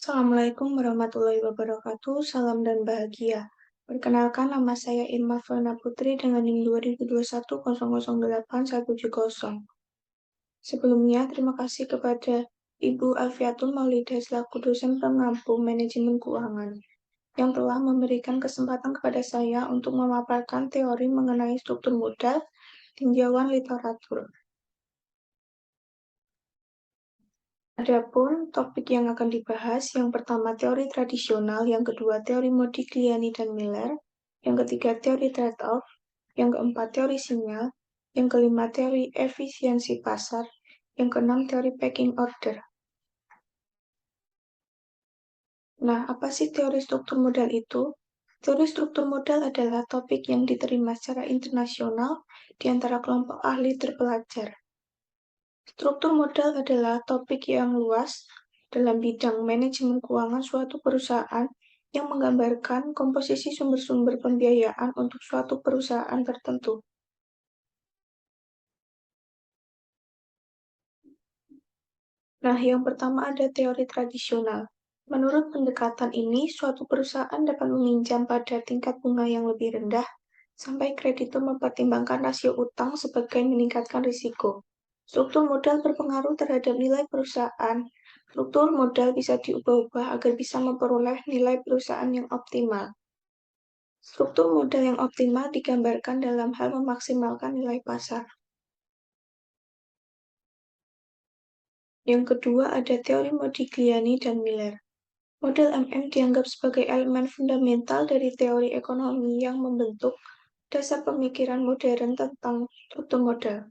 Assalamualaikum warahmatullahi wabarakatuh, salam dan bahagia. Perkenalkan, nama saya Irma Fana Putri dengan NIM 2021008170. Sebelumnya, terima kasih kepada Ibu Alfiatul Maulidah selaku dosen pengampu manajemen keuangan yang telah memberikan kesempatan kepada saya untuk memaparkan teori mengenai struktur modal tinjauan literatur. Adapun topik yang akan dibahas, yang pertama teori tradisional, yang kedua teori Modigliani dan Miller, yang ketiga teori trade-off, yang keempat teori sinyal, yang kelima teori efisiensi pasar, yang keenam teori pecking order. Nah, apa sih teori struktur modal itu? Teori struktur modal adalah topik yang diterima secara internasional di antara kelompok ahli terpelajar. Struktur modal adalah topik yang luas dalam bidang manajemen keuangan suatu perusahaan yang menggambarkan komposisi sumber-sumber pembiayaan untuk suatu perusahaan tertentu. Nah, yang pertama ada teori tradisional. Menurut pendekatan ini, suatu perusahaan dapat meminjam pada tingkat bunga yang lebih rendah sampai kreditur mempertimbangkan rasio utang sebagai meningkatkan risiko. Struktur modal berpengaruh terhadap nilai perusahaan. Struktur modal bisa diubah-ubah agar bisa memperoleh nilai perusahaan yang optimal. Struktur modal yang optimal digambarkan dalam hal memaksimalkan nilai pasar. Yang kedua ada teori Modigliani dan Miller. Model MM dianggap sebagai elemen fundamental dari teori ekonomi yang membentuk dasar pemikiran modern tentang struktur modal.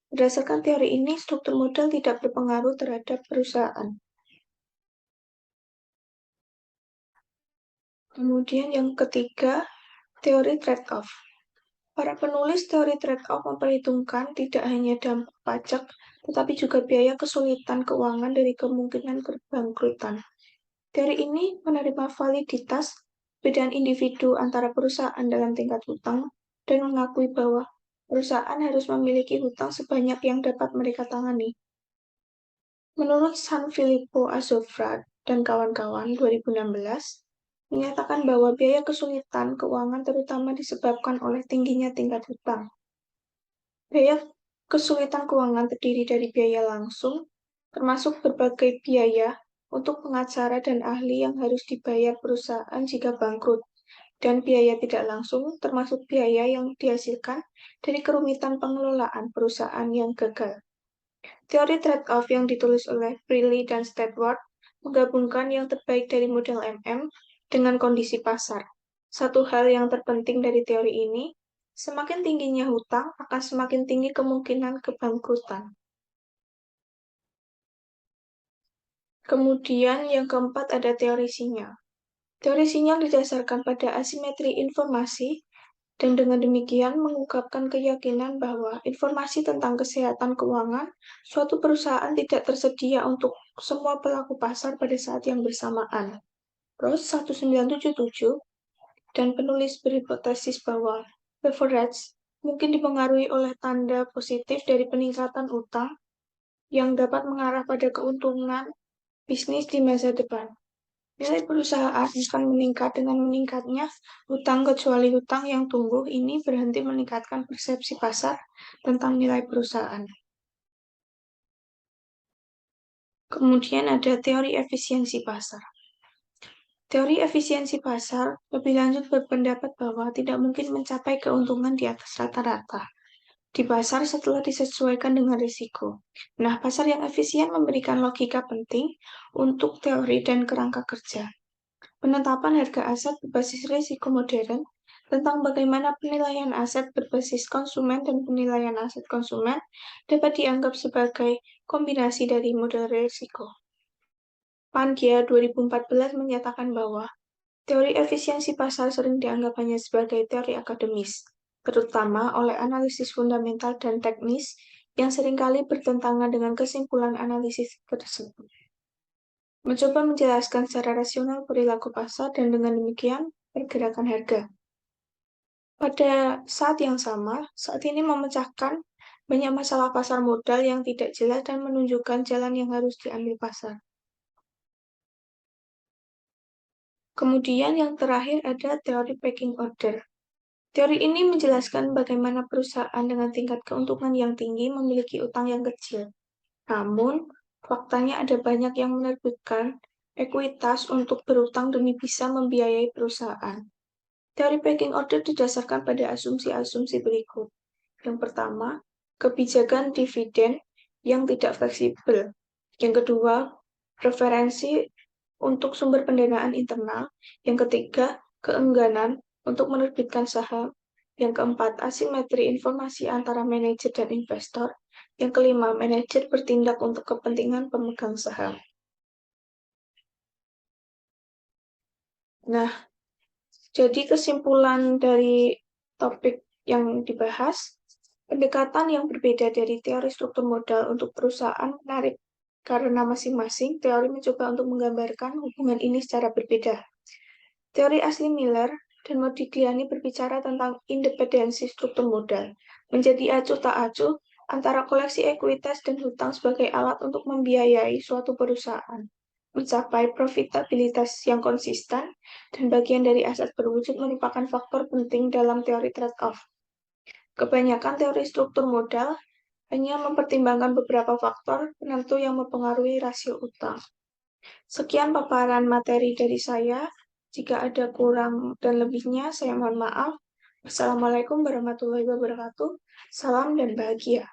Berdasarkan teori ini, struktur modal tidak berpengaruh terhadap perusahaan. Kemudian yang ketiga, teori trade-off. Para penulis teori trade-off memperhitungkan tidak hanya dampak pajak, tetapi juga biaya kesulitan keuangan dari kemungkinan kebangkrutan. Teori ini menerima validitas perbedaan individu antara perusahaan dalam tingkat hutang dan mengakui bahwa perusahaan harus memiliki hutang sebanyak yang dapat mereka tangani. Menurut Sanfilippo Azofra dan kawan-kawan 2016, menyatakan bahwa biaya kesulitan keuangan terutama disebabkan oleh tingginya tingkat hutang. Biaya kesulitan keuangan terdiri dari biaya langsung, termasuk berbagai biaya untuk pengacara dan ahli yang harus dibayar perusahaan jika bangkrut, dan biaya tidak langsung termasuk biaya yang dihasilkan dari kerumitan pengelolaan perusahaan yang gagal. Teori trade-off yang ditulis oleh Freely dan Stedworth menggabungkan yang terbaik dari model MM dengan kondisi pasar. Satu hal yang terpenting dari teori ini, semakin tingginya hutang akan semakin tinggi kemungkinan kebangkrutan. Kemudian yang keempat ada teori sinyal. Teori sinyal didasarkan pada asimetri informasi dan dengan demikian mengungkapkan keyakinan bahwa informasi tentang kesehatan keuangan suatu perusahaan tidak tersedia untuk semua pelaku pasar pada saat yang bersamaan. Ross 1977 dan penulis berhipotesis bahwa leverage mungkin dipengaruhi oleh tanda positif dari peningkatan utang yang dapat mengarah pada keuntungan bisnis di masa depan. Nilai perusahaan akan meningkat dengan meningkatnya hutang, kecuali hutang yang tumbuh ini berhenti meningkatkan persepsi pasar tentang nilai perusahaan. Kemudian ada teori efisiensi pasar. Teori efisiensi pasar lebih lanjut berpendapat bahwa tidak mungkin mencapai keuntungan di atas rata-rata di pasar setelah disesuaikan dengan risiko. Nah, pasar yang efisien memberikan logika penting untuk teori dan kerangka kerja. Penetapan harga aset berbasis risiko modern tentang bagaimana penilaian aset berbasis konsumen dan penilaian aset konsumen dapat dianggap sebagai kombinasi dari model risiko. Pandya 2014 menyatakan bahwa teori efisiensi pasar sering dianggap hanya sebagai teori akademis, terutama oleh analisis fundamental dan teknis yang seringkali bertentangan dengan kesimpulan analisis tersebut. Mencoba menjelaskan secara rasional perilaku pasar dan dengan demikian pergerakan harga. Pada saat yang sama, saat ini memecahkan banyak masalah pasar modal yang tidak jelas dan menunjukkan jalan yang harus diambil pasar. Kemudian yang terakhir ada teori pecking order. Teori ini menjelaskan bagaimana perusahaan dengan tingkat keuntungan yang tinggi memiliki utang yang kecil. Namun, faktanya ada banyak yang menerbitkan ekuitas untuk berutang demi bisa membiayai perusahaan. Teori pecking order didasarkan pada asumsi-asumsi berikut. Yang pertama, kebijakan dividen yang tidak fleksibel. Yang kedua, preferensi untuk sumber pendanaan internal. Yang ketiga, keengganan untuk menerbitkan saham. Yang keempat, asimetri informasi antara manajer dan investor. Yang kelima, manajer bertindak untuk kepentingan pemegang saham. Nah, jadi kesimpulan dari topik yang dibahas, pendekatan yang berbeda dari teori struktur modal untuk perusahaan menarik karena masing-masing teori mencoba untuk menggambarkan hubungan ini secara berbeda. Teori asli Miller dan Modigliani berbicara tentang independensi struktur modal, menjadi acuh tak acuh antara koleksi ekuitas dan hutang sebagai alat untuk membiayai suatu perusahaan, mencapai profitabilitas yang konsisten, dan bagian dari aset berwujud merupakan faktor penting dalam teori trade-off. Kebanyakan teori struktur modal hanya mempertimbangkan beberapa faktor penentu yang mempengaruhi rasio utang. Sekian paparan materi dari saya. Jika ada kurang dan lebihnya, saya mohon maaf. Wassalamualaikum warahmatullahi wabarakatuh. Salam dan bahagia.